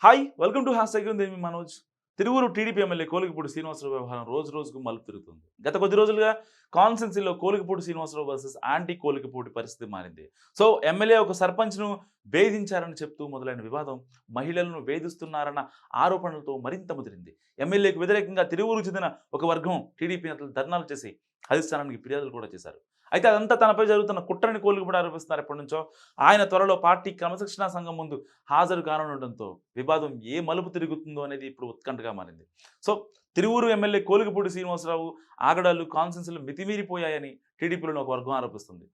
Hi welcome to hash tag Devi Manoj. Tiruvuru TDP MLA Kolikapudi Srinivasarao వ్యవహారం రోజు రోజుకు మలుపు తిరుగుతుంది. గత కొద్ది రోజులుగా కాన్స్టెన్సీలో కోలికపూడి శ్రీనివాసరావు వర్సెస్ యాంటీ కోలికపూడి పరిస్థితి మారింది. సో ఎమ్మెల్యే ఒక సర్పంచ్ను వేధించారని చెప్తూ మొదలైన వివాదం మహిళలను వేధిస్తున్నారన్న ఆరోపణలతో మరింత ముదిరింది. ఎమ్మెల్యేకు వ్యతిరేకంగా తిరువురు చెందిన ఒక వర్గం టీడీపీ నేతలు ధర్నాలు చేసి అధిష్టానానికి ఫిర్యాదులు కూడా చేశారు. అయితే అదంతా తనపై జరుగుతున్న కుట్రని కోలికపూడి ఆరోపిస్తున్నారు. ఎప్పటి నుంచో ఆయన త్వరలో పార్టీ క్రమశిక్షణా సంఘం ముందు హాజరు కానుండటంతో వివాదం ఏ మలుపు తిరుగుతుందో అనేది ఇప్పుడు ఉత్కంఠగా మారింది. సో తిరువూరు ఎమ్మెల్యే కోలికపూడి శ్రీనివాసరావు ఆగడాలు కాన్సెన్సులు మితిమీరిపోయాయని టీడీపీలోని ఒక వర్గం ఆరోపిస్తుంది.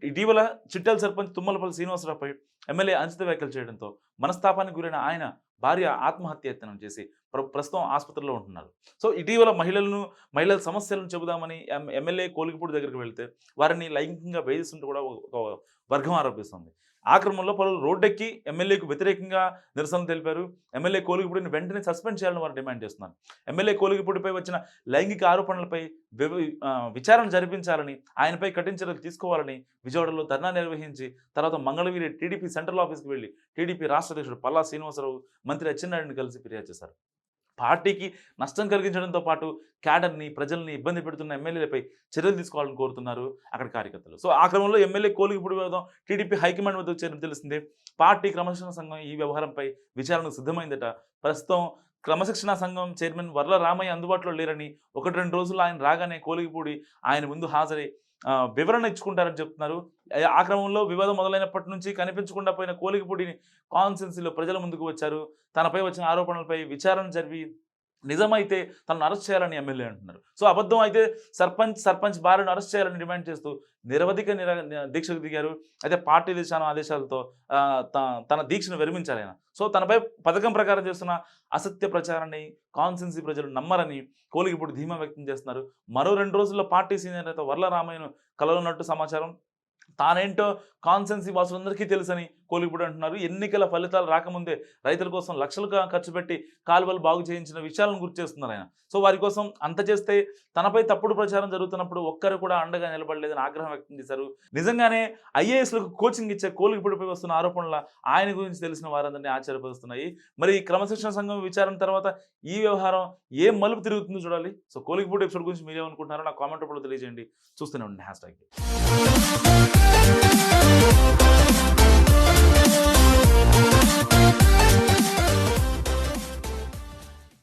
ఇటీవల చిట్యాల సర్పంచ్ తుమ్మలపల్లి శ్రీనివాసరావుపై ఎమ్మెల్యే అనుచిత వ్యాఖ్యలు చేయడంతో మనస్తాపానికి గురైన ఆయన భార్య ఆత్మహత్యయత్నం చేసి ప్రస్తుతం ఆసుపత్రిలో ఉంటున్నారు. సో ఇటీవల మహిళల సమస్యలను చెబుదామని ఎమ్మెల్యే కోలికపూడి దగ్గరికి వెళ్తే వారిని లైంగికంగా వేధిస్తుంటూ కూడా ఒక వర్గం ఆరోపిస్తుంది. ఆ క్రమంలో పలువురు రోడ్డెక్కి ఎమ్మెల్యేకు వ్యతిరేకంగా నిరసనలు తెలిపారు. ఎమ్మెల్యే కోలికపూడిని వెంటనే సస్పెండ్ చేయాలని వారు డిమాండ్ చేస్తున్నారు. ఎమ్మెల్యే కోలికపూడిపై వచ్చిన లైంగిక ఆరోపణలపై విచారణ జరిపించాలని, ఆయనపై కఠిన చర్యలు తీసుకోవాలని విజయవాడలో ధర్నా నిర్వహించి తర్వాత మంగళగిరి టీడీపీ సెంట్రల్ ఆఫీస్కి వెళ్లి టీడీపీ రాష్ట్ర అధ్యక్షుడు పల్లా శ్రీనివాసరావు, మంత్రి అచ్చెన్నాయుడిని కలిసి ఫిర్యాదు చేశారు. పార్టీకి నష్టం కలిగించడంతో పాటు క్యాడర్ని, ప్రజల్ని ఇబ్బంది పెడుతున్న ఎమ్మెల్యేలపై చర్యలు తీసుకోవాలని కోరుతున్నారు అక్కడ కార్యకర్తలు. సో ఆ క్రమంలో ఎమ్మెల్యే కోలికపూడి వివాదం టీడీపీ హైకమాండ్ వద్దకు చేరిన తెలిసిందే. పార్టీ క్రమశిక్షణ సంఘం ఈ వ్యవహారంపై విచారణకు సిద్ధమైందట. ప్రస్తుతం క్రమశిక్షణా సంఘం చైర్మన్ వర్ల రామయ్య అందుబాటులో లేరని, 1-2 రోజుల్లో ఆయన రాగానే కోలికపూడి ఆయన ముందు హాజరై వివరణ ఇచ్చుకుంటారని చెప్తున్నారు. ఆ క్రమంలో వివాదం మొదలైనప్పటి నుంచి కనిపించకుండా పోయిన కోలికపూడిని కాన్స్టెన్సీలో ప్రజల ముందుకు వచ్చారు. తనపై వచ్చిన ఆరోపణలపై విచారణ జరిపి నిజమైతే తనను అరెస్ట్ చేయాలని ఎమ్మెల్యే అంటున్నారు. సో అబద్ధం అయితే సర్పంచ్ భార్యను అరెస్ట్ చేయాలని డిమాండ్ చేస్తూ నిరవధిక దీక్షకు దిగారు. అయితే పార్టీ ఆదేశాలతో తన దీక్షను విరమించాలి ఆయన. సో తనపై పథకం ప్రకారం చేస్తున్న అసత్య ప్రచారాన్ని కాన్స్టెన్సీ ప్రజలు నమ్మరని కోలికపూడి ధీమా వ్యక్తం చేస్తున్నారు. మరో 2 రోజుల్లో పార్టీ సీనియర్ నేత వర్ల రామయ్యను కలవనున్నట్టు సమాచారం. తానేంటో కాన్స్టెన్సీ వాసులందరికీ తెలుసని కోలికపూడి అంటున్నారు. ఎన్నికల ఫలితాలు రాకముందే రైతుల కోసం లక్షలుగా ఖర్చు పెట్టి కాలువలు బాగు చేయించిన విషయాలను గుర్తు చేస్తున్నారు ఆయన. సో వారి కోసం అంత చేస్తే తనపై తప్పుడు ప్రచారం జరుగుతున్నప్పుడు ఒక్కరు కూడా అండగా నిలబడలేదని ఆగ్రహం వ్యక్తం చేశారు. నిజంగానే ఐఏఎస్లకు కోచింగ్ ఇచ్చే కోలికపూడిపై వస్తున్న ఆరోపణల ఆయన గురించి తెలిసిన వారందరినీ ఆశ్చర్యపరుస్తున్నాయి. మరి క్రమశిక్షణ సంఘం విచారణ తర్వాత ఈ వ్యవహారం ఏ మలుపు తిరుగుతుందో చూడాలి. సో కోలికపూడి ఎపిసోడ్ గురించి మీరేమనుకుంటున్నారో నా కామెంట్ రూపంలో తెలియజేయండి. చూస్తూనే ఉండండి హ్యాష్ ట్యాగ్.